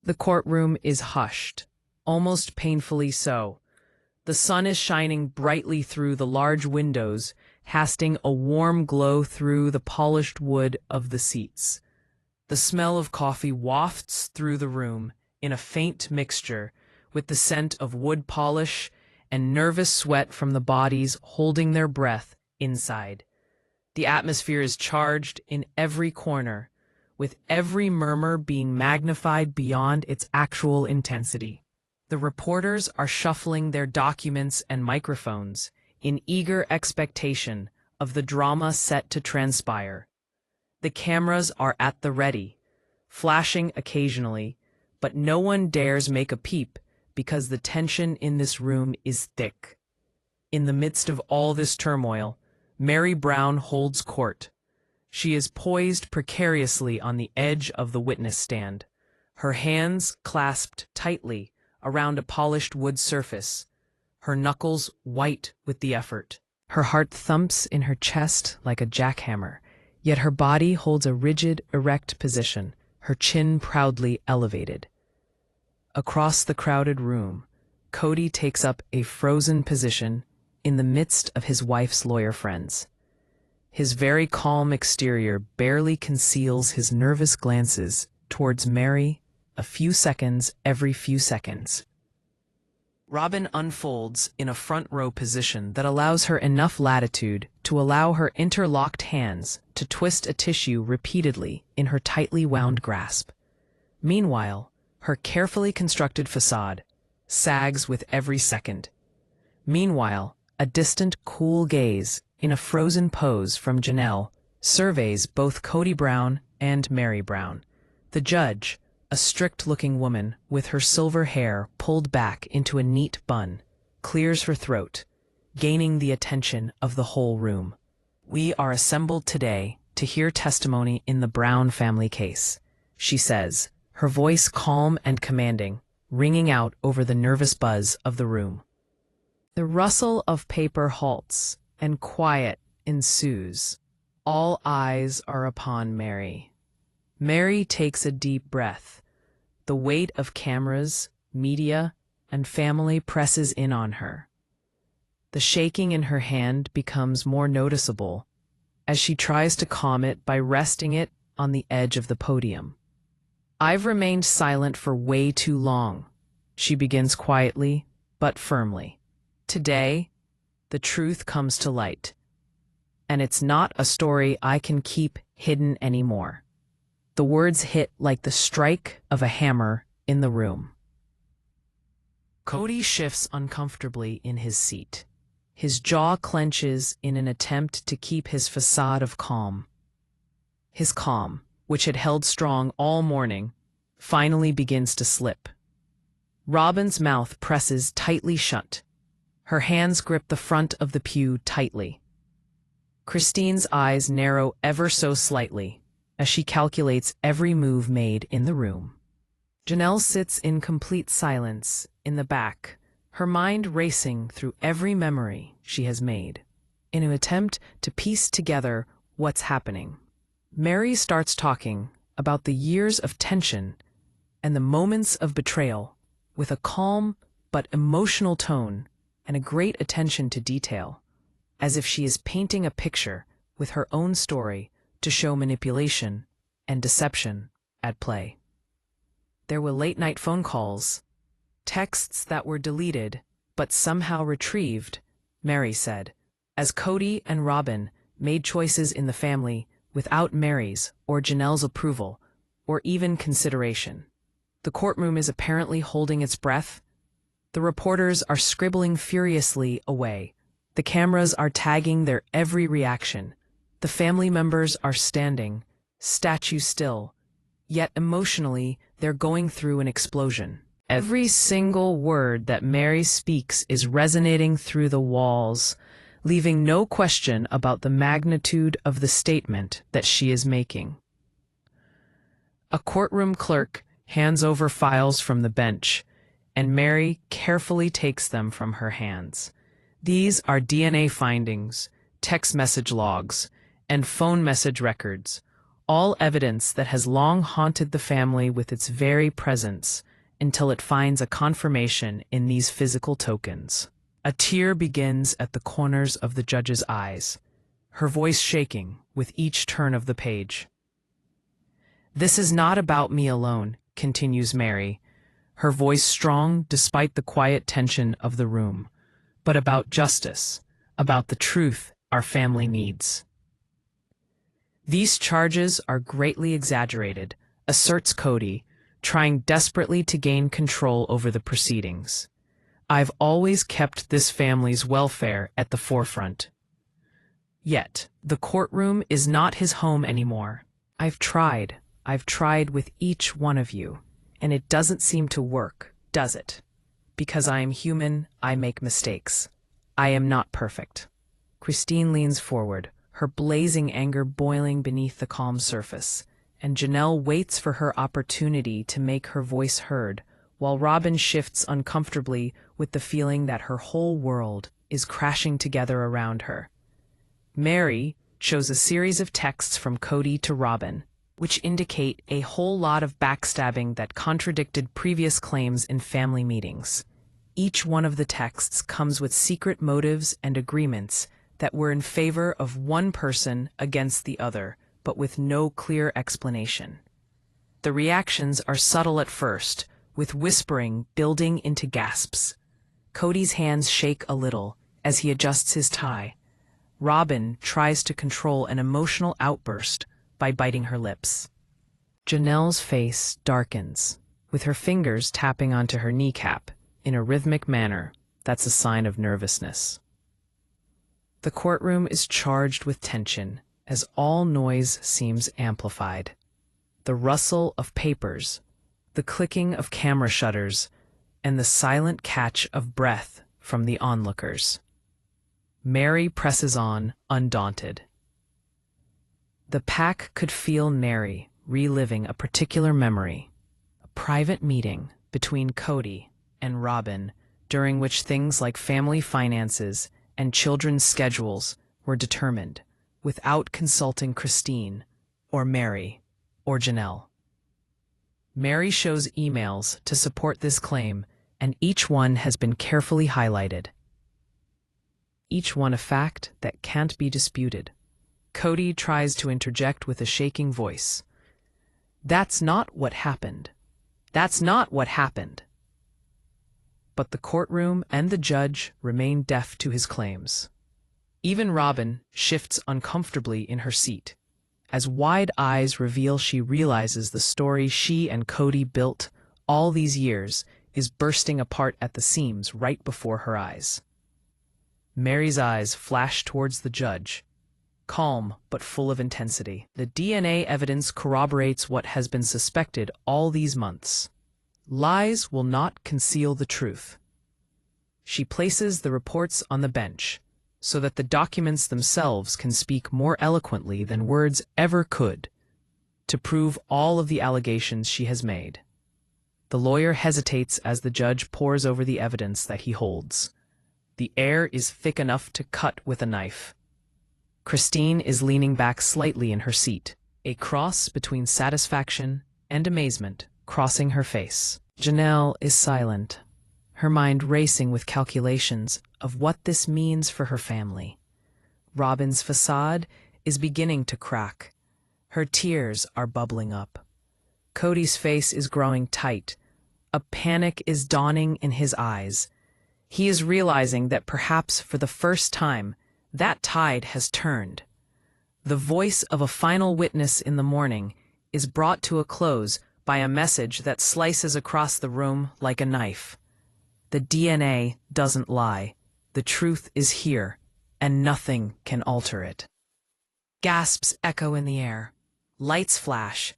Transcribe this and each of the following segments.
The courtroom is hushed, almost painfully so. The sun is shining brightly through the large windows, casting a warm glow through the polished wood of the seats. The smell of coffee wafts through the room in a faint mixture with the scent of wood polish and nervous sweat from the bodies holding their breath inside. The atmosphere is charged in every corner, with every murmur being magnified beyond its actual intensity. The reporters are shuffling their documents and microphones in eager expectation of the drama set to transpire. The cameras are at the ready, flashing occasionally, but no one dares make a peep because the tension in this room is thick. In the midst of all this turmoil, Meri Brown holds court. She is poised precariously on the edge of the witness stand, her hands clasped tightly around a polished wood surface, her knuckles white with the effort. Her heart thumps in her chest like a jackhammer, yet her body holds a rigid, erect position, her chin proudly elevated. Across the crowded room, Kody takes up a frozen position in the midst of his wife's lawyer friends. His very calm exterior barely conceals his nervous glances towards Meri a few seconds every few seconds. Robyn unfolds in a front row position that allows her enough latitude to allow her interlocked hands to twist a tissue repeatedly in her tightly wound grasp. Meanwhile, her carefully constructed facade sags with every second. Meanwhile, a distant, cool gaze in a frozen pose from Janelle surveys both Kody Brown and Meri Brown. The judge, a strict-looking woman with her silver hair pulled back into a neat bun, clears her throat, gaining the attention of the whole room. "We are assembled today to hear testimony in the Brown family case," she says, her voice calm and commanding, ringing out over the nervous buzz of the room. The rustle of paper halts, and quiet ensues. All eyes are upon Meri. Meri takes a deep breath. The weight of cameras, media, and family presses in on her. The shaking in her hand becomes more noticeable as she tries to calm it by resting it on the edge of the podium. "I've remained silent for way too long," she begins quietly but firmly. "Today, the truth comes to light, and it's not a story I can keep hidden anymore." The words hit like the strike of a hammer in the room. Kody shifts uncomfortably in his seat. His jaw clenches in an attempt to keep his facade of calm. His calm, which had held strong all morning, finally begins to slip. Robyn's mouth presses tightly shut. Her hands grip the front of the pew tightly. Christine's eyes narrow ever so slightly as she calculates every move made in the room. Janelle sits in complete silence in the back, her mind racing through every memory she has made, in an attempt to piece together what's happening. Meri starts talking about the years of tension and the moments of betrayal with a calm but emotional tone and a great attention to detail, as if she is painting a picture with her own story to show manipulation and deception at play. There were late-night phone calls, texts that were deleted but somehow retrieved, Meri said, as Kody and Robyn made choices in the family without Meri's or Janelle's approval or even consideration. The courtroom is apparently holding its breath. The reporters are scribbling furiously away. The cameras are tagging their every reaction. The family members are standing, statue still, yet emotionally they're going through an explosion. Every single word that Meri speaks is resonating through the walls, leaving no question about the magnitude of the statement that she is making. A courtroom clerk hands over files from the bench, and Meri carefully takes them from her hands. These are DNA findings, text message logs, and phone message records, all evidence that has long haunted the family with its very presence, until it finds a confirmation in these physical tokens. A tear begins at the corners of the judge's eyes, her voice shaking with each turn of the page. "This is not about me alone," continues Meri, her voice strong despite the quiet tension of the room, "but about justice, about the truth our family needs." "These charges are greatly exaggerated," asserts Kody, trying desperately to gain control over the proceedings. "I've always kept this family's welfare at the forefront." Yet, the courtroom is not his home anymore. I've tried with each one of you, and it doesn't seem to work, does it? Because I am human, I make mistakes. I am not perfect." Christine leans forward, her blazing anger boiling beneath the calm surface, and Janelle waits for her opportunity to make her voice heard, while Robyn shifts uncomfortably with the feeling that her whole world is crashing together around her. Meri shows a series of texts from Kody to Robyn, which indicate a whole lot of backstabbing that contradicted previous claims in family meetings. Each one of the texts comes with secret motives and agreements that were in favor of one person against the other, but with no clear explanation. The reactions are subtle at first, with whispering building into gasps. Kody's hands shake a little as he adjusts his tie. Robyn tries to control an emotional outburst by biting her lips. Janelle's face darkens, with her fingers tapping onto her kneecap in a rhythmic manner that's a sign of nervousness. The courtroom is charged with tension as all noise seems amplified. The rustle of papers, the clicking of camera shutters, and the silent catch of breath from the onlookers. Meri presses on, undaunted. The pack could feel Meri reliving a particular memory, a private meeting between Kody and Robyn, during which things like family finances and children's schedules were determined, without consulting Christine, or Meri, or Janelle. Meri shows emails to support this claim, and each one has been carefully highlighted. Each one a fact that can't be disputed. Kody tries to interject with a shaking voice. "That's not what happened. That's not what happened." But the courtroom and the judge remain deaf to his claims. Even Robyn shifts uncomfortably in her seat, as wide eyes reveal she realizes the story she and Kody built all these years is bursting apart at the seams right before her eyes. Meri's eyes flash towards the judge, calm but full of intensity. The DNA evidence corroborates what has been suspected all these months. Lies will not conceal the truth. She places the reports on the bench so that the documents themselves can speak more eloquently than words ever could, to prove all of the allegations she has made. The lawyer hesitates as the judge pores over the evidence that he holds. The air is thick enough to cut with a knife. Christine is leaning back slightly in her seat, a cross between satisfaction and amazement crossing her face. Janelle is silent, her mind racing with calculations of what this means for her family. Robyn's facade is beginning to crack. Her tears are bubbling up. Kody's face is growing tight. A panic is dawning in his eyes. He is realizing that perhaps for the first time, that tide has turned. The voice of a final witness in the morning is brought to a close by a message that slices across the room like a knife. The DNA doesn't lie. The truth is here, and nothing can alter it. Gasps echo in the air. Lights flash.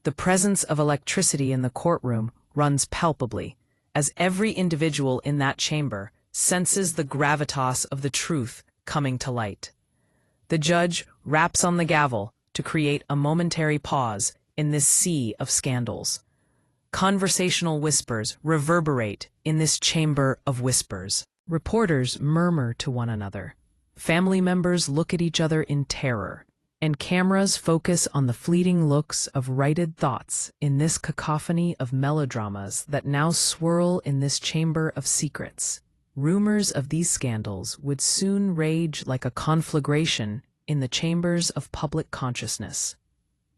The presence of electricity in the courtroom runs palpably, as every individual in that chamber senses the gravitas of the truth coming to light. The judge raps on the gavel to create a momentary pause in this sea of scandals. Conversational whispers reverberate in this chamber of whispers. Reporters murmur to one another. Family members look at each other in terror, and cameras focus on the fleeting looks of righted thoughts in this cacophony of melodramas that now swirl in this chamber of secrets. Rumors of these scandals would soon rage like a conflagration in the chambers of public consciousness.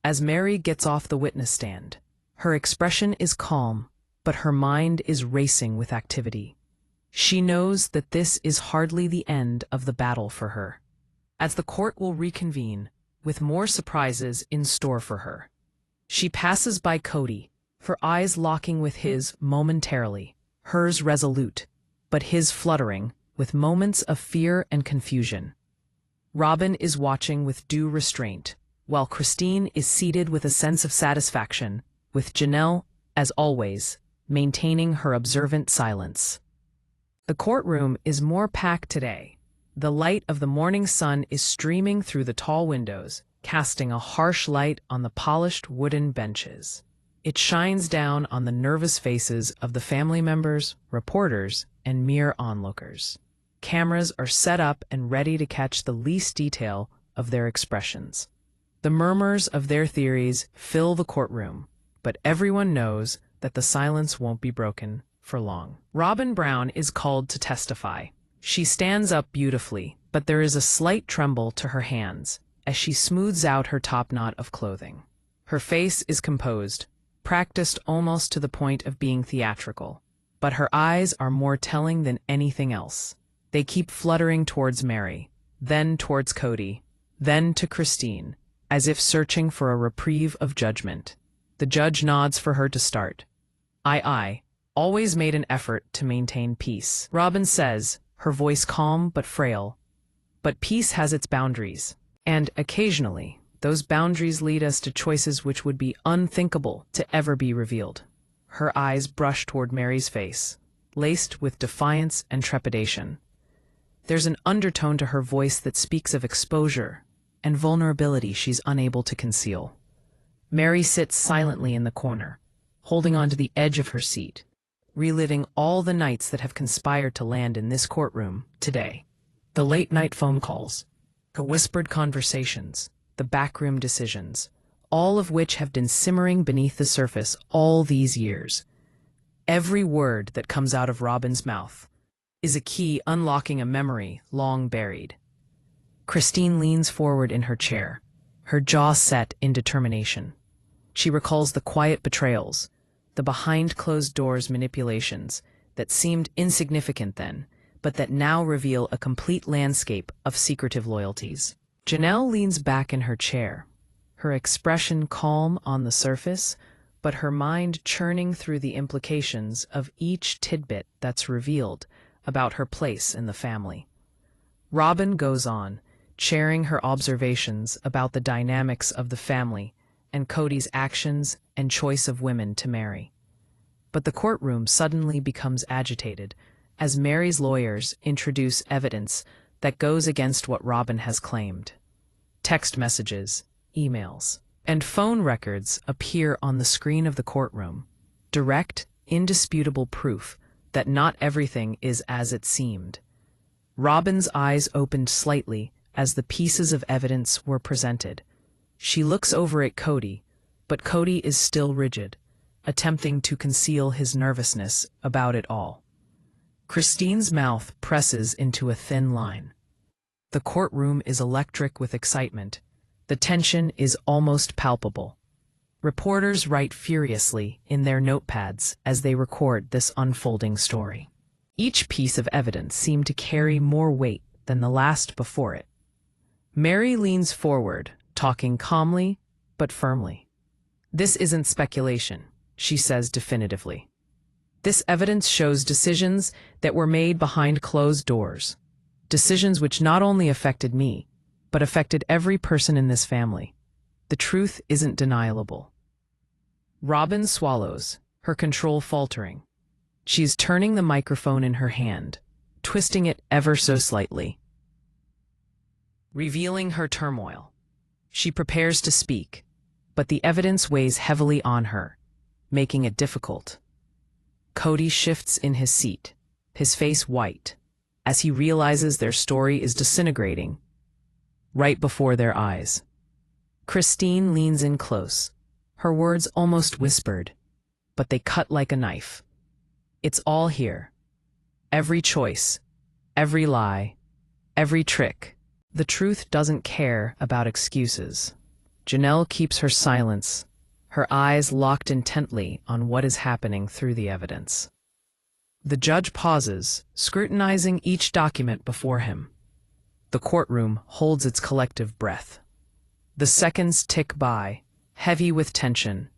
As Meri gets off the witness stand, her expression is calm, but her mind is racing with activity. She knows that this is hardly the end of the battle for her, as the court will reconvene, with more surprises in store for her. She passes by Kody, her eyes locking with his momentarily, hers resolute, but his fluttering, with moments of fear and confusion. Robyn is watching with due restraint, while Christine is seated with a sense of satisfaction, with Janelle, as always, maintaining her observant silence. The courtroom is more packed today. The light of the morning sun is streaming through the tall windows, casting a harsh light on the polished wooden benches. It shines down on the nervous faces of the family members, reporters, and mere onlookers. Cameras are set up and ready to catch the least detail of their expressions. The murmurs of their theories fill the courtroom, but everyone knows that the silence won't be broken for long. Robyn Brown is called to testify. She stands up beautifully, but there is a slight tremble to her hands as she smooths out her top knot of clothing. Her face is composed, practiced almost to the point of being theatrical, but her eyes are more telling than anything else. They keep fluttering towards Meri, then towards Kody, then to Christine, as if searching for a reprieve of judgment. The judge nods for her to start. I always made an effort to maintain peace, Robyn says, her voice calm but frail. But peace has its boundaries, and occasionally, those boundaries lead us to choices which would be unthinkable to ever be revealed. Her eyes brush toward Meri's face, laced with defiance and trepidation. There's an undertone to her voice that speaks of exposure and vulnerability she's unable to conceal. Meri sits silently in the corner, holding onto the edge of her seat, reliving all the nights that have conspired to land in this courtroom today. The late-night phone calls, the whispered conversations, the backroom decisions, all of which have been simmering beneath the surface all these years. Every word that comes out of Robyn's mouth is a key unlocking a memory long buried. Christine leans forward in her chair, her jaw set in determination. She recalls the quiet betrayals, the behind-closed-doors manipulations that seemed insignificant then, but that now reveal a complete landscape of secretive loyalties. Janelle leans back in her chair, her expression calm on the surface, but her mind churning through the implications of each tidbit that's revealed about her place in the family. Robyn goes on, sharing her observations about the dynamics of the family and Kody's actions and choice of women to marry. But the courtroom suddenly becomes agitated as Meri's lawyers introduce evidence that goes against what Robyn has claimed. Text messages, emails, and phone records appear on the screen of the courtroom, direct, indisputable proof that not everything is as it seemed. Robyn's eyes opened slightly as the pieces of evidence were presented. She looks over at Kody, but Kody is still rigid, attempting to conceal his nervousness about it all. Christine's mouth presses into a thin line. The courtroom is electric with excitement. The tension is almost palpable. Reporters write furiously in their notepads as they record this unfolding story. Each piece of evidence seemed to carry more weight than the last before it. Meri leans forward, talking calmly but firmly. "This isn't speculation," she says definitively. "This evidence shows decisions that were made behind closed doors. Decisions which not only affected me, but affected every person in this family. The truth isn't deniable." Robyn swallows, her control faltering. She's turning the microphone in her hand, twisting it ever so slightly, revealing her turmoil. She prepares to speak, but the evidence weighs heavily on her, making it difficult. Kody shifts in his seat, his face white, as he realizes their story is disintegrating right before their eyes. Christine leans in close, her words almost whispered, but they cut like a knife. It's all here. Every choice, every lie, every trick. The truth doesn't care about excuses. Janelle keeps her silence, her eyes locked intently on what is happening through the evidence. The judge pauses, scrutinizing each document before him. The courtroom holds its collective breath. The seconds tick by, heavy with tension.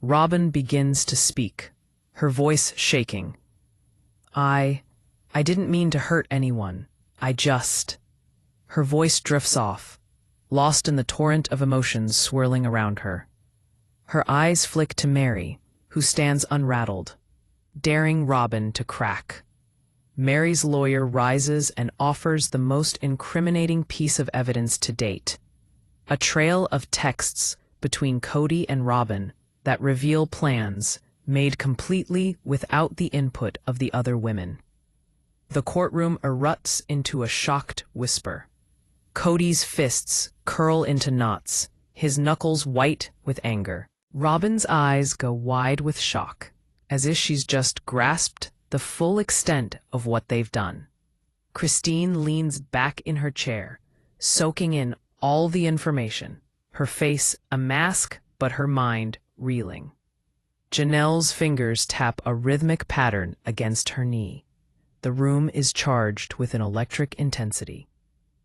Robyn begins to speak, her voice shaking. I didn't mean to hurt anyone. Her voice drifts off, lost in the torrent of emotions swirling around her. Her eyes flick to Meri, who stands unrattled, daring Robyn to crack. Meri's lawyer rises and offers the most incriminating piece of evidence to date, a trail of texts between Kody and Robyn that reveal plans made completely without the input of the other women. The courtroom erupts into a shocked whisper. Kody's fists curl into knots, his knuckles white with anger. Robyn's eyes go wide with shock, as if she's just grasped the full extent of what they've done. Christine leans back in her chair, soaking in all the information, her face a mask but her mind reeling. Janelle's fingers tap a rhythmic pattern against her knee. The room is charged with an electric intensity,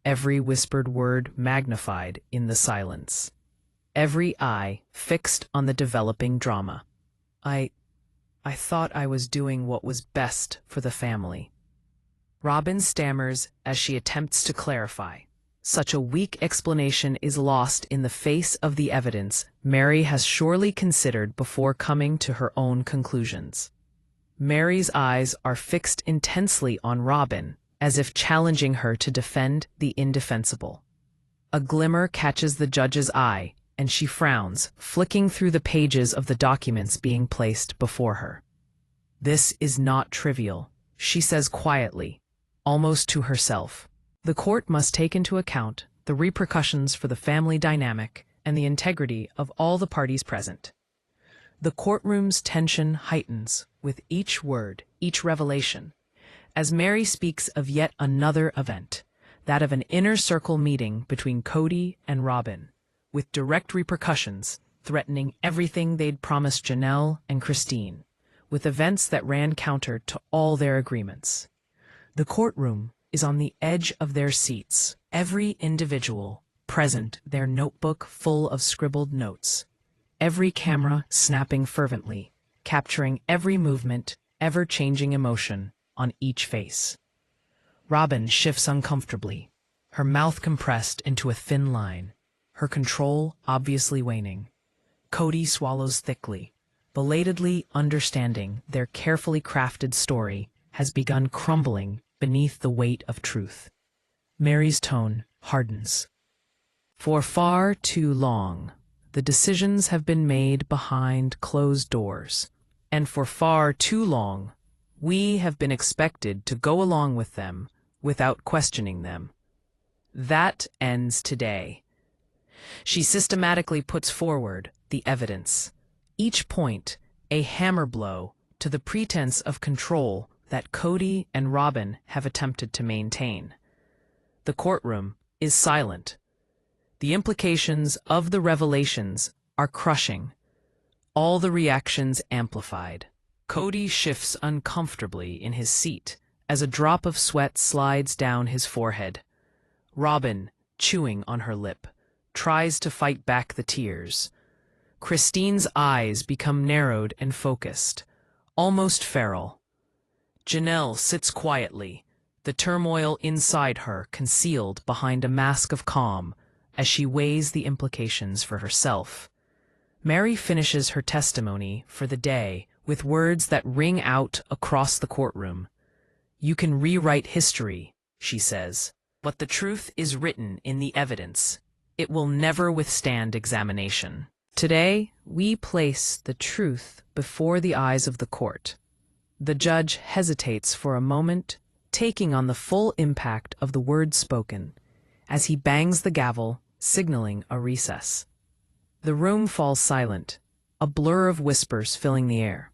every whispered word magnified in the silence, every eye fixed on the developing drama. I thought I was doing what was best for the family. Robyn stammers as she attempts to clarify. Such a weak explanation is lost in the face of the evidence Meri has surely considered before coming to her own conclusions. Meri's eyes are fixed intensely on Robyn, as if challenging her to defend the indefensible. A glimmer catches the judge's eye, and she frowns, flicking through the pages of the documents being placed before her. This is not trivial, she says quietly, almost to herself. The court must take into account the repercussions for the family dynamic and the integrity of all the parties present. The courtroom's tension heightens with each word, each revelation, as Meri speaks of yet another event, that of an inner circle meeting between Kody and Robyn, with direct repercussions threatening everything they'd promised Janelle and Christine, with events that ran counter to all their agreements. The courtroom is on the edge of their seats, every individual present, their notebook full of scribbled notes, every camera snapping fervently, capturing every movement, ever-changing emotion on each face. Robyn shifts uncomfortably, her mouth compressed into a thin line, her control obviously waning. Kody swallows thickly, belatedly understanding their carefully crafted story has begun crumbling beneath the weight of truth. Meri's tone hardens. For far too long, the decisions have been made behind closed doors, and for far too long, we have been expected to go along with them without questioning them. That ends today. She systematically puts forward the evidence, each point a hammer blow to the pretense of control that Kody and Robyn have attempted to maintain. The courtroom is silent. The implications of the revelations are crushing, all the reactions amplified. Kody shifts uncomfortably in his seat as a drop of sweat slides down his forehead. Robyn, chewing on her lip, tries to fight back the tears. Christine's eyes become narrowed and focused, almost feral. Janelle sits quietly, the turmoil inside her concealed behind a mask of calm as she weighs the implications for herself. Meri finishes her testimony for the day with words that ring out across the courtroom. You can rewrite history, she says, but the truth is written in the evidence. It will never withstand examination. Today, we place the truth before the eyes of the court. The judge hesitates for a moment, taking on the full impact of the words spoken, as he bangs the gavel, signaling a recess. The room falls silent, a blur of whispers filling the air.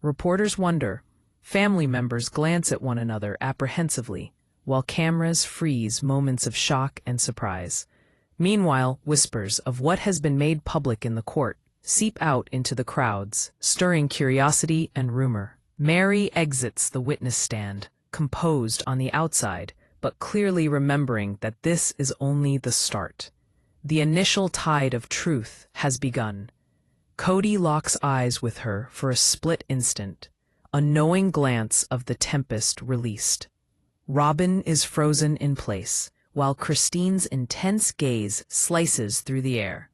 Reporters wonder, family members glance at one another apprehensively, while cameras freeze moments of shock and surprise. Meanwhile, whispers of what has been made public in the court seep out into the crowds, stirring curiosity and rumor. Meri exits the witness stand, composed on the outside, but clearly remembering that this is only the start. The initial tide of truth has begun. Kody locks eyes with her for a split instant, a knowing glance of the tempest released. Robyn is frozen in place, while Christine's intense gaze slices through the air,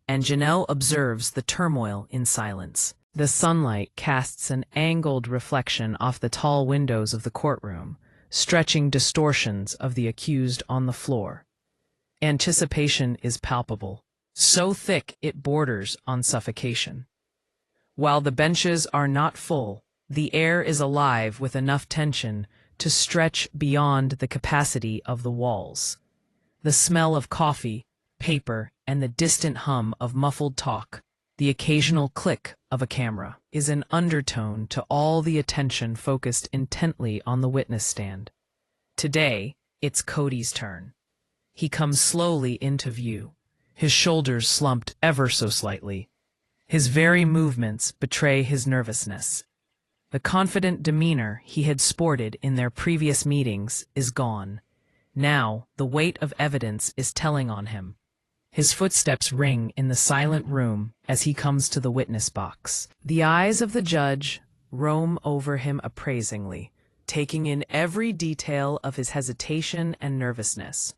and Janelle observes the turmoil in silence. The sunlight casts an angled reflection off the tall windows of the courtroom, stretching distortions of the accused on the floor. Anticipation is palpable, so thick it borders on suffocation. While the benches are not full, the air is alive with enough tension to stretch beyond the capacity of the walls. The smell of coffee, paper, and the distant hum of muffled talk, the occasional click of a camera, is an undertone to all the attention focused intently on the witness stand. Today, it's Kody's turn. He comes slowly into view, his shoulders slumped ever so slightly. His very movements betray his nervousness. The confident demeanor he had sported in their previous meetings is gone. Now, the weight of evidence is telling on him. His footsteps ring in the silent room as he comes to the witness box. The eyes of the judge roam over him appraisingly, taking in every detail of his hesitation and nervousness.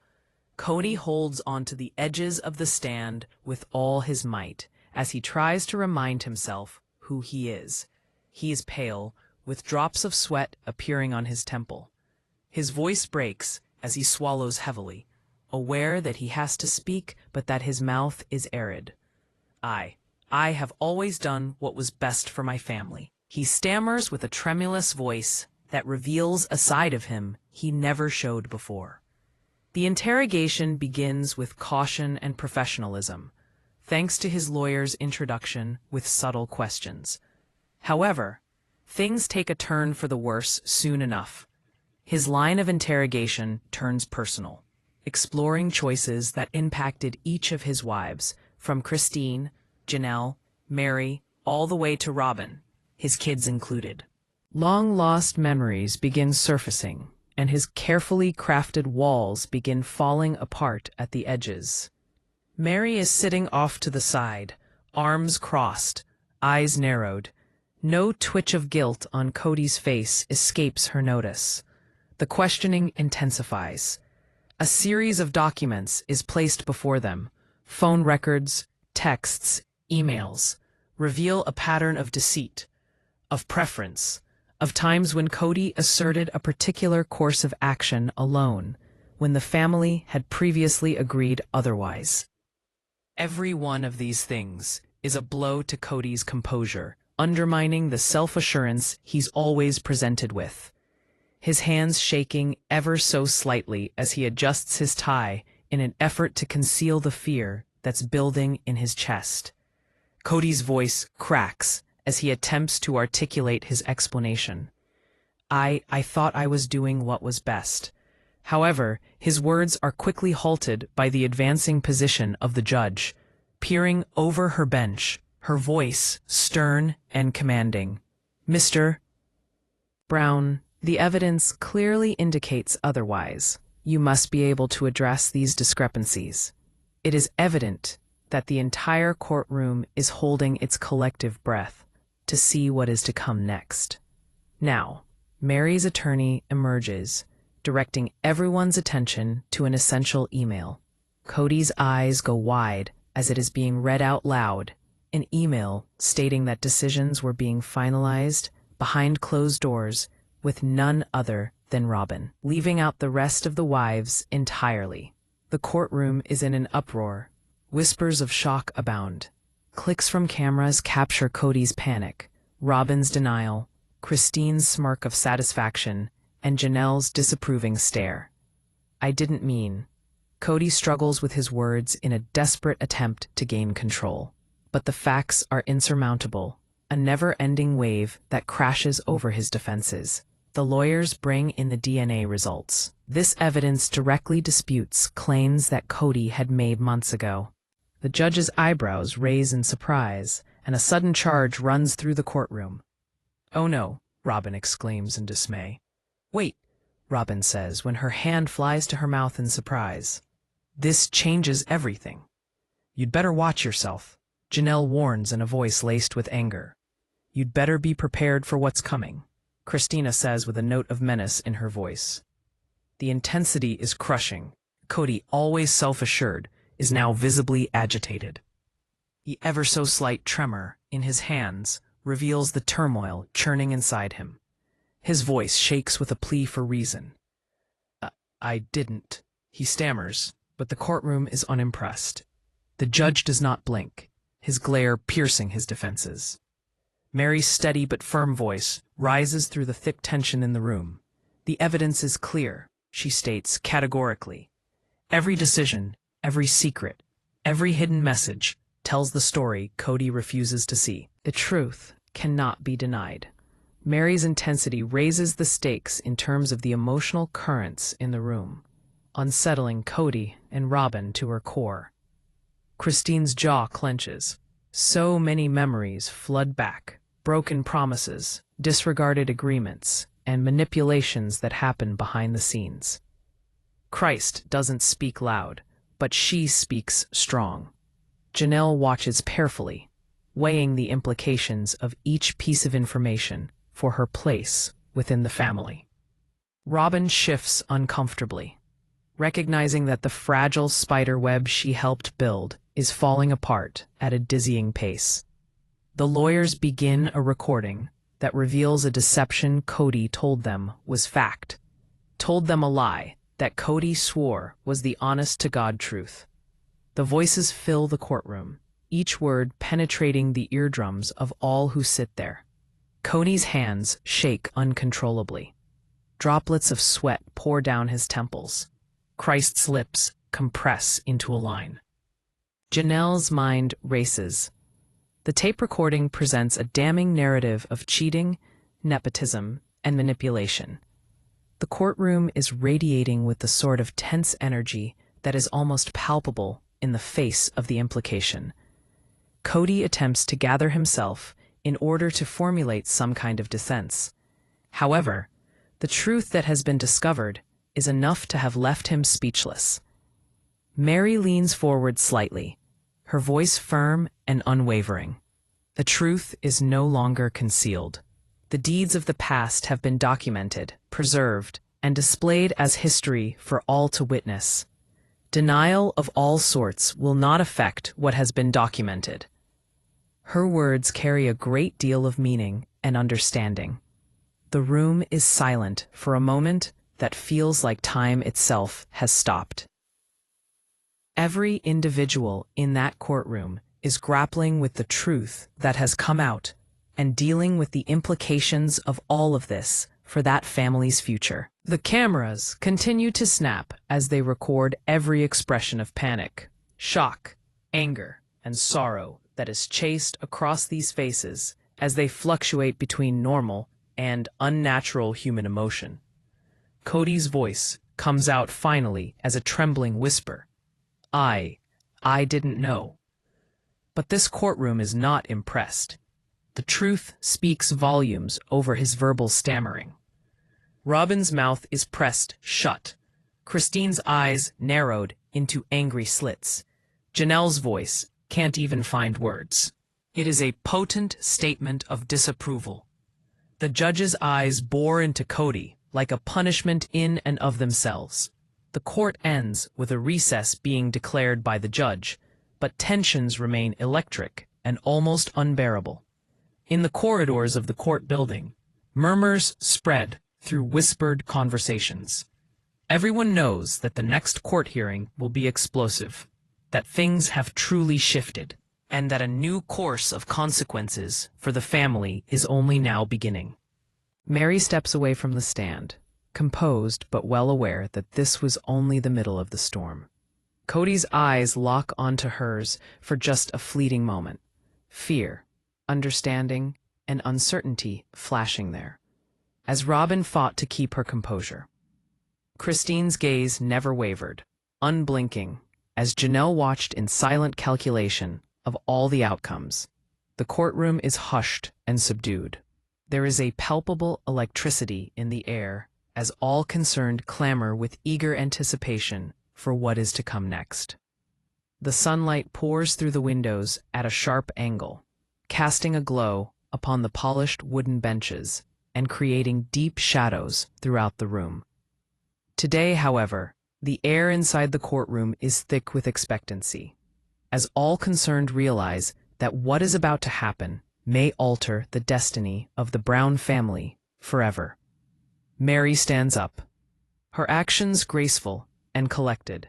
Kody holds onto the edges of the stand with all his might as he tries to remind himself who he is. He is pale, with drops of sweat appearing on his temple. His voice breaks as he swallows heavily, aware that he has to speak but that his mouth is arid. I have always done what was best for my family. He stammers with a tremulous voice that reveals a side of him he never showed before. The interrogation begins with caution and professionalism, thanks to his lawyer's introduction with subtle questions. However, things take a turn for the worse soon enough. His line of interrogation turns personal, exploring choices that impacted each of his wives, from Christine, Janelle, Meri, all the way to Robyn, his kids included. Long-lost memories begin surfacing, and his carefully crafted walls begin falling apart at the edges. Meri is sitting off to the side, arms crossed, eyes narrowed. No twitch of guilt on Kody's face escapes her notice. The questioning intensifies. A series of documents is placed before them. Phone records, texts, emails reveal a pattern of deceit, of preference, of times when Kody asserted a particular course of action alone, when the family had previously agreed otherwise. Every one of these things is a blow to Kody's composure, undermining the self-assurance he's always presented with. His hands shaking ever so slightly as he adjusts his tie in an effort to conceal the fear that's building in his chest. Kody's voice cracks as he attempts to articulate his explanation. I thought I was doing what was best. However, his words are quickly halted by the advancing position of the judge, peering over her bench, her voice stern and commanding. Mr. Brown, the evidence clearly indicates otherwise. You must be able to address these discrepancies. It is evident that the entire courtroom is holding its collective breath to see what is to come next. Now, Meri's attorney emerges, directing everyone's attention to an essential email. Kody's eyes go wide as it is being read out loud, an email stating that decisions were being finalized behind closed doors with none other than Robyn, leaving out the rest of the wives entirely. The courtroom is in an uproar. Whispers of shock abound. Clicks from cameras capture Kody's panic, Robyn's denial, Christine's smirk of satisfaction, and Janelle's disapproving stare. I didn't mean. Kody struggles with his words in a desperate attempt to gain control. But the facts are insurmountable, a never-ending wave that crashes over his defenses. The lawyers bring in the DNA results. This evidence directly disputes claims that Kody had made months ago. The judge's eyebrows raise in surprise, and a sudden charge runs through the courtroom. "Oh no," Robyn exclaims in dismay. "Wait," Robyn says when her hand flies to her mouth in surprise. "This changes everything." "You'd better watch yourself," Janelle warns in a voice laced with anger. "You'd better be prepared for what's coming," Christina says with a note of menace in her voice. The intensity is crushing. Kody, always self-assured, is now visibly agitated. The ever-so-slight tremor in his hands reveals the turmoil churning inside him. His voice shakes with a plea for reason. I didn't," he stammers, but the courtroom is unimpressed. The judge does not blink, his glare piercing his defenses. Meri's steady but firm voice rises through the thick tension in the room. "The evidence is clear," she states categorically. "Every decision, every secret, every hidden message tells the story Kody refuses to see. The truth cannot be denied." Meri's intensity raises the stakes in terms of the emotional currents in the room, unsettling Kody and Robyn to her core. Christine's jaw clenches. So many memories flood back, broken promises, disregarded agreements, and manipulations that happen behind the scenes. Christ doesn't speak loud, but she speaks strong. Janelle watches carefully, weighing the implications of each piece of information for her place within the family. Robyn shifts uncomfortably, recognizing that the fragile spider web she helped build is falling apart at a dizzying pace. The lawyers begin a recording that reveals a deception Kody told them was fact, told them a lie that Kody swore was the honest-to-God truth. The voices fill the courtroom, each word penetrating the eardrums of all who sit there. Kody's hands shake uncontrollably. Droplets of sweat pour down his temples. Christ's lips compress into a line. Janelle's mind races. The tape recording presents a damning narrative of cheating, nepotism, and manipulation. The courtroom is radiating with the sort of tense energy that is almost palpable in the face of the implication. Kody attempts to gather himself in order to formulate some kind of defense. However, the truth that has been discovered is enough to have left him speechless. Meri leans forward slightly, her voice firm and unwavering. The truth is no longer concealed. The deeds of the past have been documented, preserved, and displayed as history for all to witness. Denial of all sorts will not affect what has been documented. Her words carry a great deal of meaning and understanding. The room is silent for a moment that feels like time itself has stopped. Every individual in that courtroom is grappling with the truth that has come out and dealing with the implications of all of this for that family's future. The cameras continue to snap as they record every expression of panic, shock, anger, and sorrow that is chased across these faces as they fluctuate between normal and unnatural human emotion. Kody's voice comes out finally as a trembling whisper. I didn't know." But this courtroom is not impressed. The truth speaks volumes over his verbal stammering. Robyn's mouth is pressed shut, Christine's eyes narrowed into angry slits. Janelle's voice can't even find words. It is a potent statement of disapproval. The judge's eyes bore into Kody like a punishment in and of themselves. The court ends with a recess being declared by the judge, but tensions remain electric and almost unbearable. In the corridors of the court building, murmurs spread through whispered conversations. Everyone knows that the next court hearing will be explosive, that things have truly shifted, and that a new course of consequences for the family is only now beginning. Meri steps away from the stand, composed but well aware that this was only the middle of the storm. Kody's eyes lock onto hers for just a fleeting moment. Fear, understanding, and uncertainty flashing there, as Robyn fought to keep her composure. Christine's gaze never wavered, unblinking, as Janelle watched in silent calculation of all the outcomes. The courtroom is hushed and subdued. There is a palpable electricity in the air as all concerned clamor with eager anticipation for what is to come next. The sunlight pours through the windows at a sharp angle, casting a glow upon the polished wooden benches and creating deep shadows throughout the room. Today, however, the air inside the courtroom is thick with expectancy, as all concerned realize that what is about to happen may alter the destiny of the Brown family forever. Meri stands up, her actions graceful and collected.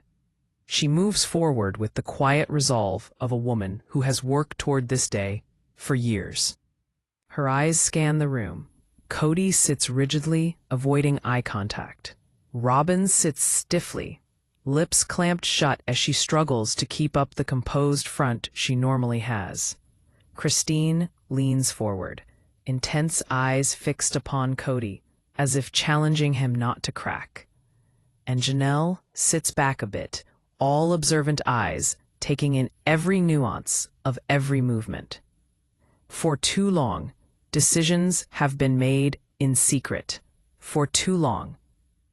She moves forward with the quiet resolve of a woman who has worked toward this day for years. Her eyes scan the room. Kody sits rigidly, avoiding eye contact. Robyn sits stiffly, lips clamped shut as she struggles to keep up the composed front she normally has. Christine leans forward, intense eyes fixed upon Kody, as if challenging him not to crack. And Janelle sits back a bit, all observant eyes, taking in every nuance of every movement. For too long, decisions have been made in secret. For too long,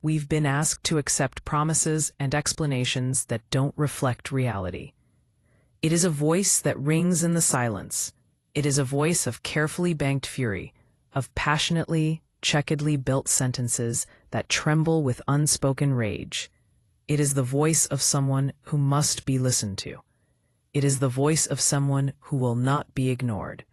we've been asked to accept promises and explanations that don't reflect reality. It is a voice that rings in the silence. It is a voice of carefully banked fury, of passionately, checkedly built sentences that tremble with unspoken rage. It is the voice of someone who must be listened to. It is the voice of someone who will not be ignored.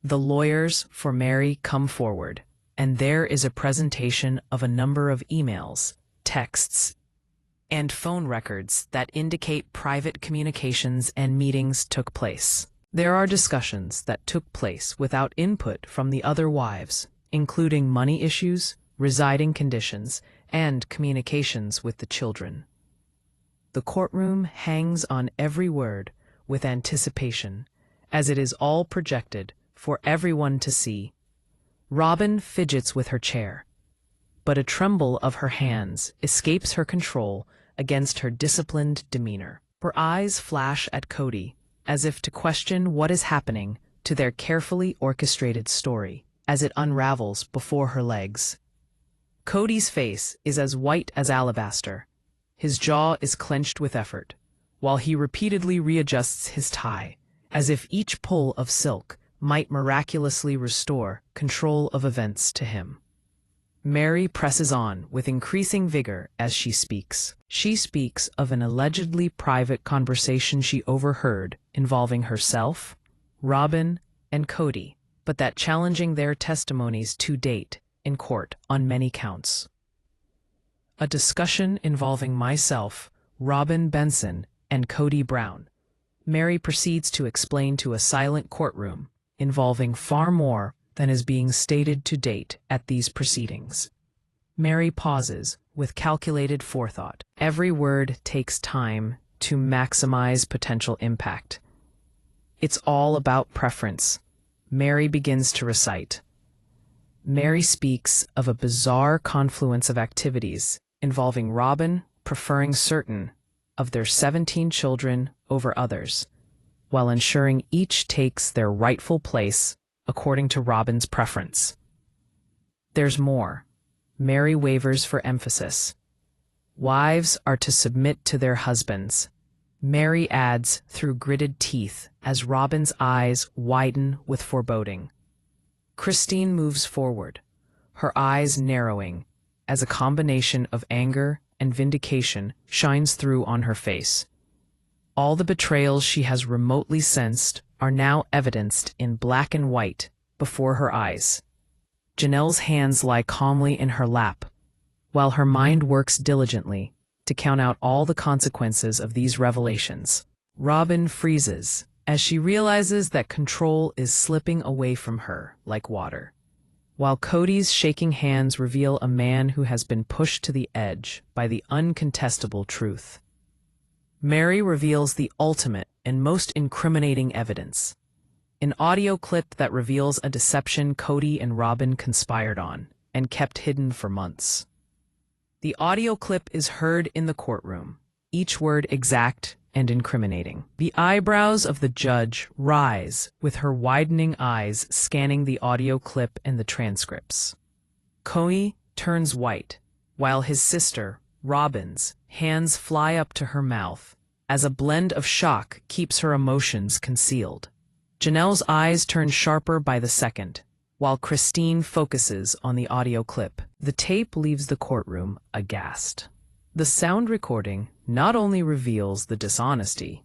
The lawyers for Meri come forward, and there is a presentation of a number of emails, texts, and phone records that indicate private communications and meetings took place. There are discussions that took place without input from the other wives, including money issues, residing conditions, and communications with the children. The courtroom hangs on every word with anticipation, as it is all projected for everyone to see. Robyn fidgets with her chair, but a tremble of her hands escapes her control against her disciplined demeanor. Her eyes flash at Kody, as if to question what is happening to their carefully orchestrated story as it unravels before her legs. Kody's face is as white as alabaster. His jaw is clenched with effort, while he repeatedly readjusts his tie, as if each pull of silk might miraculously restore control of events to him. Meri presses on with increasing vigor as she speaks. She speaks of an allegedly private conversation she overheard involving herself, Robyn, and Kody, but that challenging their testimonies to date in court on many counts. A discussion involving myself, Robyn Benson, and Kody Brown. Meri proceeds to explain to a silent courtroom involving far more than is being stated to date at these proceedings. Meri pauses with calculated forethought. Every word takes time to maximize potential impact. It's all about preference. Meri begins to recite. Meri speaks of a bizarre confluence of activities involving Robyn preferring certain of their 17 children over others, while ensuring each takes their rightful place according to Robyn's preference. There's more. Meri wavers for emphasis. Wives are to submit to their husbands. Meri adds through gritted teeth as Robyn's eyes widen with foreboding. Christine moves forward, her eyes narrowing as a combination of anger and vindication shines through on her face. All the betrayals she has remotely sensed are now evidenced in black and white before her eyes. Janelle's hands lie calmly in her lap, while her mind works diligently to count out all the consequences of these revelations. Robyn freezes as she realizes that control is slipping away from her like water, while Kody's shaking hands reveal a man who has been pushed to the edge by the uncontestable truth. Meri reveals the ultimate and most incriminating evidence. An audio clip that reveals a deception Kody and Robyn conspired on and kept hidden for months. The audio clip is heard in the courtroom, each word exact and incriminating. The eyebrows of the judge rise, with her widening eyes scanning the audio clip and the transcripts. Kody turns white, while his sister, Robyn's, hands fly up to her mouth, as a blend of shock keeps her emotions concealed. Janelle's eyes turn sharper by the second, while Christine focuses on the audio clip. The tape leaves the courtroom aghast. The sound recording not only reveals the dishonesty,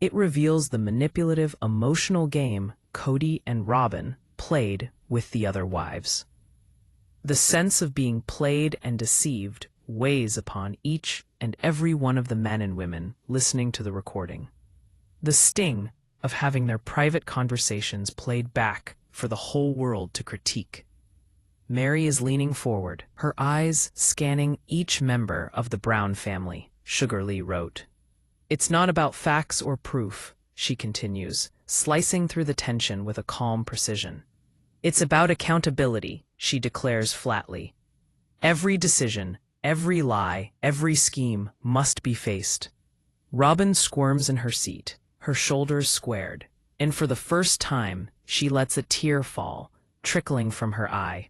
it reveals the manipulative emotional game Kody and Robyn played with the other wives. The sense of being played and deceived weighs upon each and every one of the men and women listening to the recording. The sting of having their private conversations played back for the whole world to critique. Meri is leaning forward, her eyes scanning each member of the Brown family, Sugar Lee wrote. It's not about facts or proof, she continues, slicing through the tension with a calm precision. It's about accountability, she declares flatly. Every decision, every lie, every scheme must be faced. Robyn squirms in her seat, her shoulders squared, and for the first time, she lets a tear fall, trickling from her eye.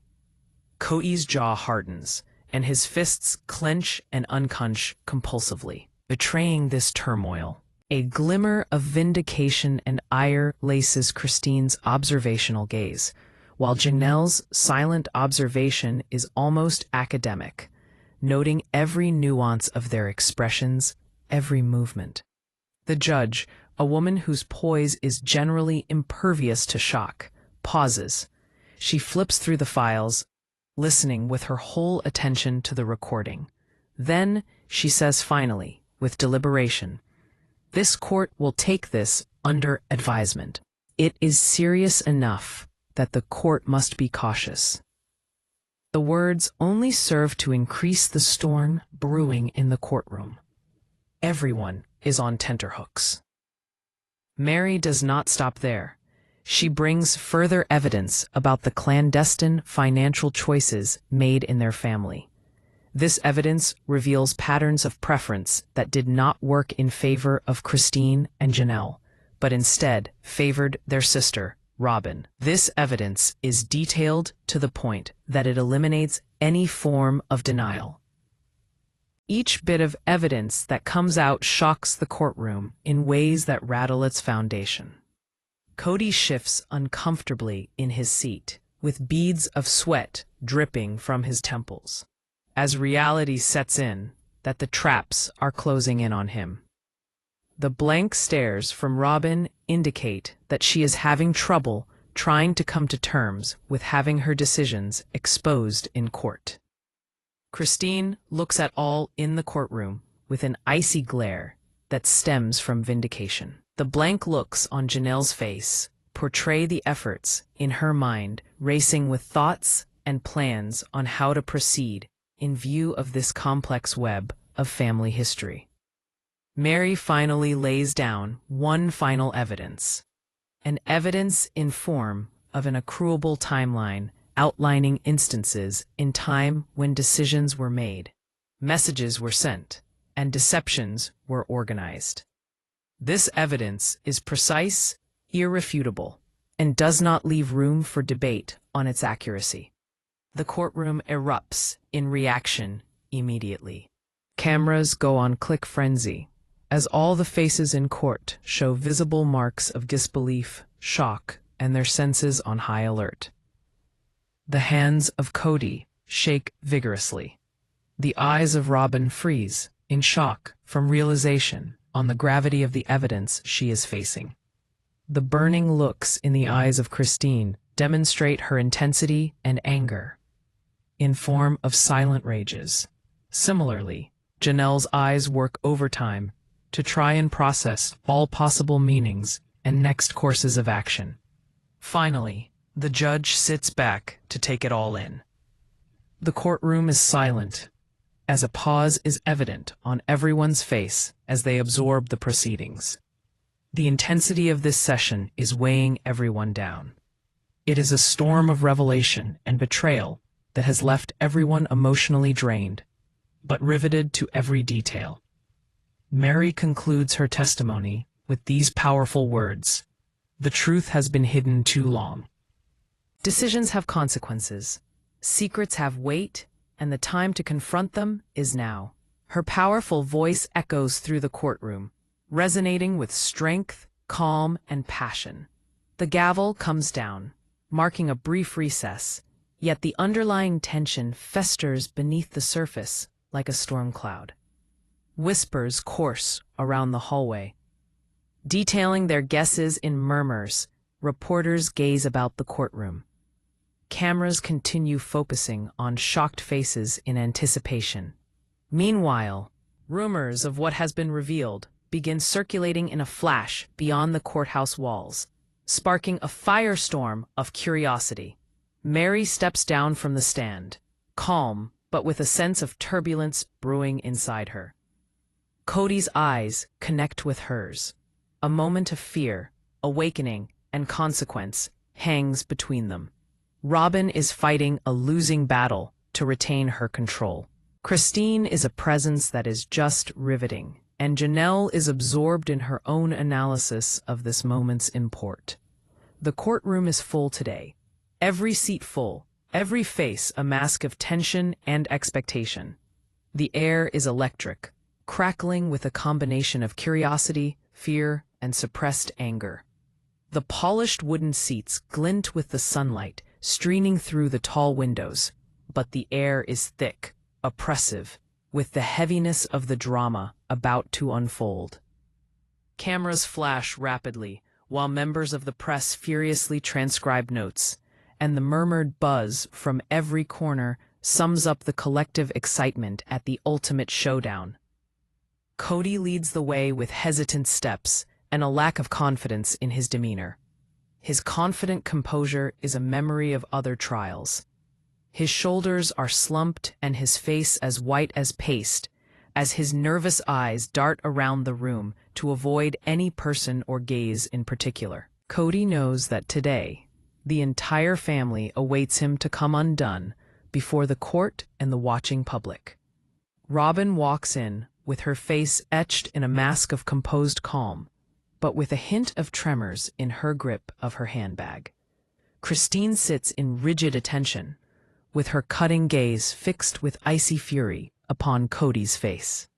Kody's jaw hardens, and his fists clench and unclench compulsively, betraying this turmoil. A glimmer of vindication and ire laces Christine's observational gaze, while Janelle's silent observation is almost academic, noting every nuance of their expressions, every movement. The judge, a woman whose poise is generally impervious to shock, pauses. She flips through the files, listening with her whole attention to the recording. Then she says finally, with deliberation, "This court will take this under advisement. It is serious enough that the court must be cautious." The words only serve to increase the storm brewing in the courtroom. Everyone is on tenterhooks. Meri does not stop there. She brings further evidence about the clandestine financial choices made in their family. This evidence reveals patterns of preference that did not work in favor of Christine and Janelle, but instead favored their sister, Robyn. This evidence is detailed to the point that it eliminates any form of denial. Each bit of evidence that comes out shocks the courtroom in ways that rattle its foundation. Kody shifts uncomfortably in his seat, with beads of sweat dripping from his temples, as reality sets in that the traps are closing in on him. The blank stares from Robyn indicate that she is having trouble trying to come to terms with having her decisions exposed in court. Christine looks at all in the courtroom with an icy glare that stems from vindication. The blank looks on Janelle's face portray the efforts in her mind racing with thoughts and plans on how to proceed in view of this complex web of family history. Meri finally lays down one final evidence, an evidence in form of an accruable timeline outlining instances in time when decisions were made, messages were sent, and deceptions were organized. This evidence is precise, irrefutable, and does not leave room for debate on its accuracy. The courtroom erupts in reaction immediately. Cameras go on click frenzy, as all the faces in court show visible marks of disbelief, shock, and their senses on high alert. The hands of Kody shake vigorously. The eyes of Robyn freeze, in shock from realization on the gravity of the evidence she is facing. The burning looks in the eyes of Christine demonstrate her intensity and anger, in form of silent rages. Similarly, Janelle's eyes work overtime to try and process all possible meanings and next courses of action. Finally, the judge sits back to take it all in. The courtroom is silent, as a pause is evident on everyone's face as they absorb the proceedings. The intensity of this session is weighing everyone down. It is a storm of revelation and betrayal that has left everyone emotionally drained, but riveted to every detail. Meri concludes her testimony with these powerful words: "The truth has been hidden too long." Decisions have consequences. Secrets have weight, and the time to confront them is now. Her powerful voice echoes through the courtroom, resonating with strength, calm, and passion. The gavel comes down, marking a brief recess, yet the underlying tension festers beneath the surface like a storm cloud. Whispers course around the hallway. Detailing their guesses in murmurs, reporters gaze about the courtroom. Cameras continue focusing on shocked faces in anticipation. Meanwhile, rumors of what has been revealed begin circulating in a flash beyond the courthouse walls, sparking a firestorm of curiosity. Meri steps down from the stand, calm but with a sense of turbulence brewing inside her. Kody's eyes connect with hers. A moment of fear, awakening, and consequence hangs between them. Robyn is fighting a losing battle to retain her control. Christine is a presence that is just riveting, and Janelle is absorbed in her own analysis of this moment's import. The courtroom is full today. Every seat full, every face a mask of tension and expectation. The air is electric, crackling with a combination of curiosity, fear, and suppressed anger. The polished wooden seats glint with the sunlight streaming through the tall windows, but the air is thick, oppressive, with the heaviness of the drama about to unfold. Cameras flash rapidly, while members of the press furiously transcribe notes, and the murmured buzz from every corner sums up the collective excitement at the ultimate showdown. Kody leads the way with hesitant steps and a lack of confidence in his demeanor. His confident composure is a memory of other trials. His shoulders are slumped and his face as white as paste, as his nervous eyes dart around the room to avoid any person or gaze in particular. Kody knows that today, the entire family awaits him to come undone before the court and the watching public. Robyn walks in with her face etched in a mask of composed calm, but with a hint of tremors in her grip of her handbag. Christine sits in rigid attention, with her cutting gaze fixed with icy fury upon Kody's face.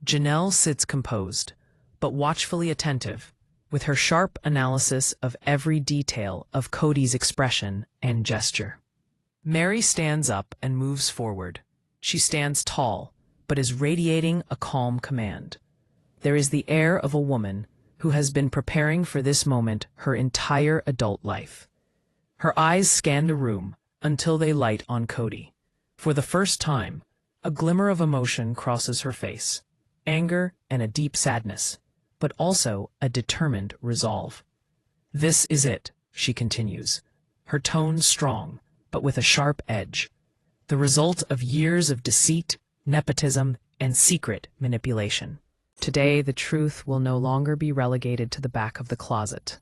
Janelle sits composed, but watchfully attentive, with her sharp analysis of every detail of Kody's expression and gesture. Meri stands up and moves forward. She stands tall, but is radiating a calm command. There is the air of a woman who has been preparing for this moment her entire adult life. Her eyes scan the room until they light on Kody. For the first time, a glimmer of emotion crosses her face, anger and a deep sadness, but also a determined resolve. "This is it," she continues, her tone strong, but with a sharp edge. "The result of years of deceit, nepotism, and secret manipulation. Today, the truth will no longer be relegated to the back of the closet."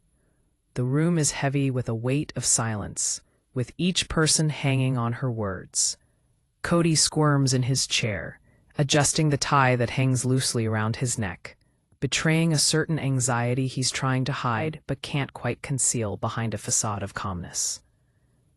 The room is heavy with a weight of silence, with each person hanging on her words. Kody squirms in his chair, adjusting the tie that hangs loosely around his neck, betraying a certain anxiety he's trying to hide but can't quite conceal behind a facade of calmness.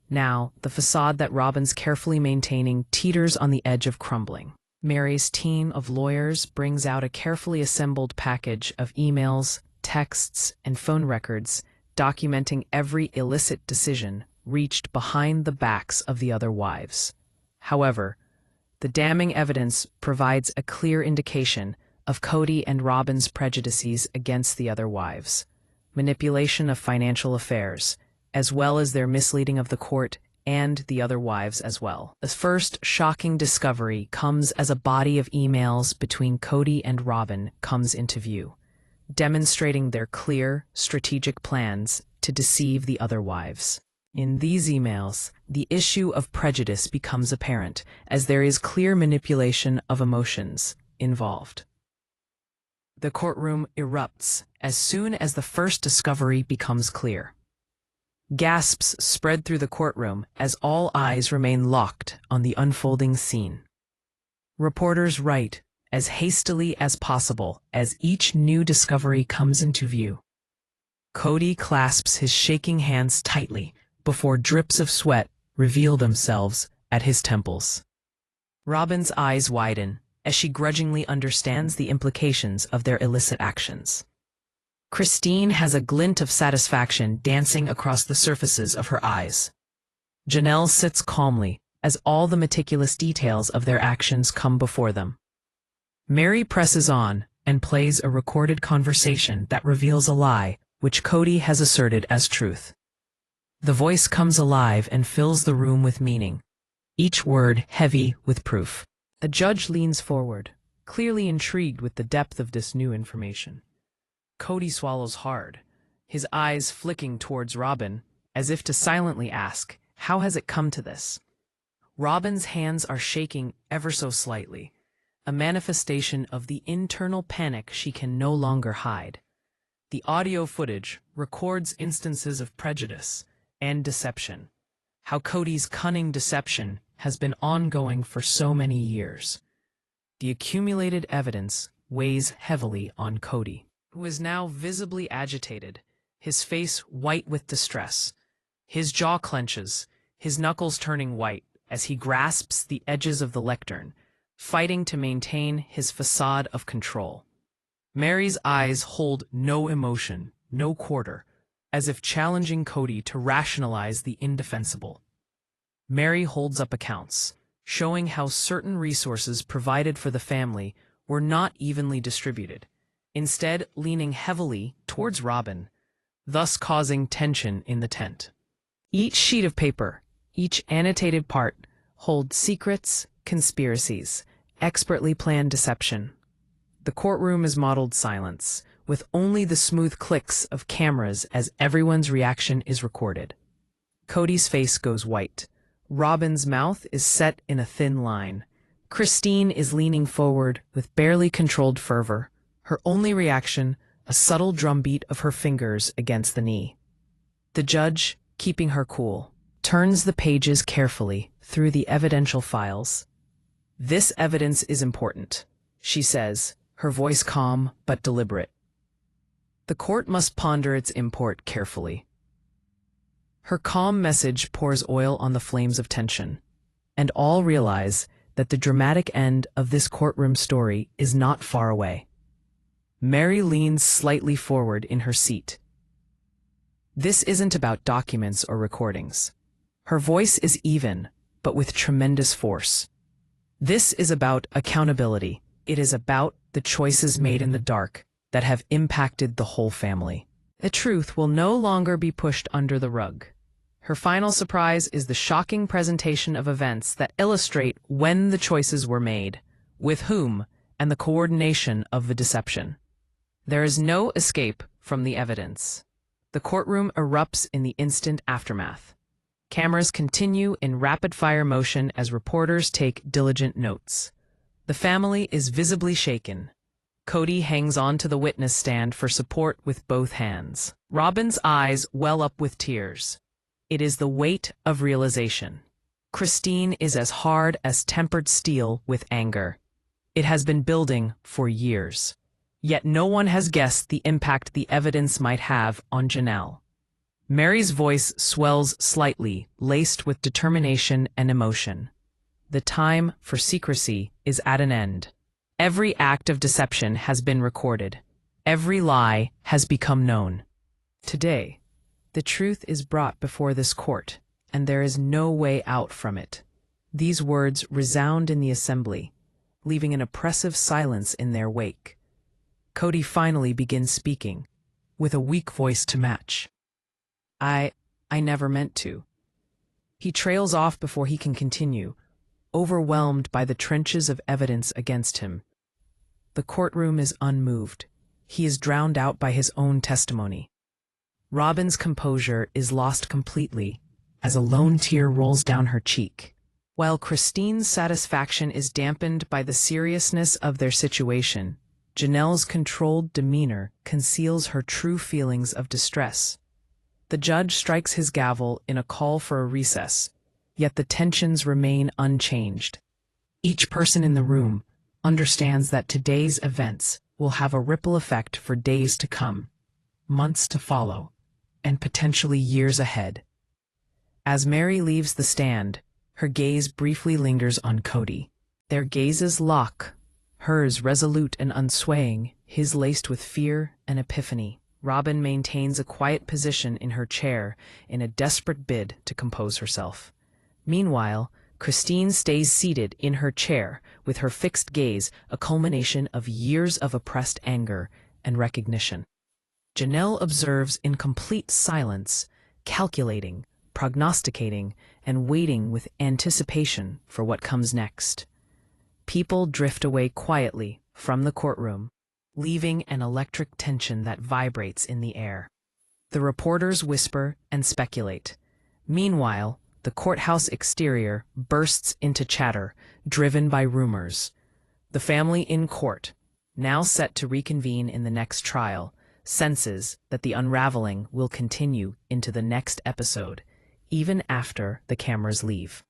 Now, the facade that Robyn's carefully maintaining teeters on the edge of crumbling. Meri's team of lawyers brings out a carefully assembled package of emails, texts, and phone records documenting every illicit decision reached behind the backs of the other wives. However, the damning evidence provides a clear indication of Kody and Robyn's prejudices against the other wives, manipulation of financial affairs, as well as their misleading of the court and the other wives as well. The first shocking discovery comes as a body of emails between Kody and Robyn comes into view, demonstrating their clear, strategic plans to deceive the other wives. In these emails, the issue of prejudice becomes apparent, as there is clear manipulation of emotions involved. The courtroom erupts as soon as the first discovery becomes clear. Gasps spread through the courtroom as all eyes remain locked on the unfolding scene. Reporters write as hastily as possible as each new discovery comes into view. Kody clasps his shaking hands tightly before drips of sweat reveal themselves at his temples. Robyn's eyes widen as she grudgingly understands the implications of their illicit actions. Christine has a glint of satisfaction dancing across the surfaces of her eyes. Janelle sits calmly as all the meticulous details of their actions come before them. Meri presses on and plays a recorded conversation that reveals a lie which Kody has asserted as truth. The voice comes alive and fills the room with meaning, each word heavy with proof. A judge leans forward, clearly intrigued with the depth of this new information. Kody swallows hard, his eyes flicking towards Robyn, as if to silently ask, "How has it come to this?" Robyn's hands are shaking ever so slightly, a manifestation of the internal panic she can no longer hide. The audio footage records instances of prejudice and deception, how Kody's cunning deception has been ongoing for so many years. The accumulated evidence weighs heavily on Kody, who is now visibly agitated, his face white with distress. His jaw clenches, his knuckles turning white as he grasps the edges of the lectern, fighting to maintain his facade of control. Meri's eyes hold no emotion, no quarter, as if challenging Kody to rationalize the indefensible. Meri holds up accounts, showing how certain resources provided for the family were not evenly distributed, instead leaning heavily towards Robyn, thus causing tension in the tent. Each sheet of paper, each annotated part, holds secrets, conspiracies, expertly planned deception. The courtroom is modeled silence, with only the smooth clicks of cameras as everyone's reaction is recorded. Kody's face goes white. Robyn's mouth is set in a thin line. Christine is leaning forward with barely controlled fervor, her only reaction a subtle drumbeat of her fingers against the knee. The judge, keeping her cool, turns the pages carefully through the evidential files. "This evidence is important," she says, her voice calm but deliberate. The court must ponder its import carefully. Her calm message pours oil on the flames of tension, and all realize that the dramatic end of this courtroom story is not far away. Meri leans slightly forward in her seat. This isn't about documents or recordings. Her voice is even, but with tremendous force. This is about accountability. It is about the choices made in the dark that have impacted the whole family. The truth will no longer be pushed under the rug. Her final surprise is the shocking presentation of events that illustrate when the choices were made, with whom, and the coordination of the deception. There is no escape from the evidence. The courtroom erupts in the instant aftermath. Cameras continue in rapid-fire motion as reporters take diligent notes. The family is visibly shaken. Kody hangs on to the witness stand for support with both hands. Robyn's eyes well up with tears. It is the weight of realization. Christine is as hard as tempered steel with anger. It has been building for years. Yet no one has guessed the impact the evidence might have on Janelle. Meri's voice swells slightly, laced with determination and emotion. The time for secrecy is at an end. Every act of deception has been recorded. Every lie has become known. Today, the truth is brought before this court, and there is no way out from it. These words resound in the assembly, leaving an oppressive silence in their wake. Kody finally begins speaking, with a weak voice to match. I never meant to." He trails off before he can continue, overwhelmed by the trenches of evidence against him. The courtroom is unmoved. He is drowned out by his own testimony. Robyn's composure is lost completely, as a lone tear rolls down her cheek. While Christine's satisfaction is dampened by the seriousness of their situation, Janelle's controlled demeanor conceals her true feelings of distress. The judge strikes his gavel in a call for a recess, yet the tensions remain unchanged. Each person in the room understands that today's events will have a ripple effect for days to come, months to follow, and potentially years ahead. As Meri leaves the stand, her gaze briefly lingers on Kody. Their gazes lock, hers resolute and unswaying, his laced with fear and epiphany. Robyn maintains a quiet position in her chair in a desperate bid to compose herself. Meanwhile, Christine stays seated in her chair with her fixed gaze, a culmination of years of oppressed anger and recognition. Janelle observes in complete silence, calculating, prognosticating, and waiting with anticipation for what comes next. People drift away quietly from the courtroom, leaving an electric tension that vibrates in the air. The reporters whisper and speculate. Meanwhile, the courthouse exterior bursts into chatter, driven by rumors. The family in court, now set to reconvene in the next trial, senses that the unraveling will continue into the next episode, even after the cameras leave.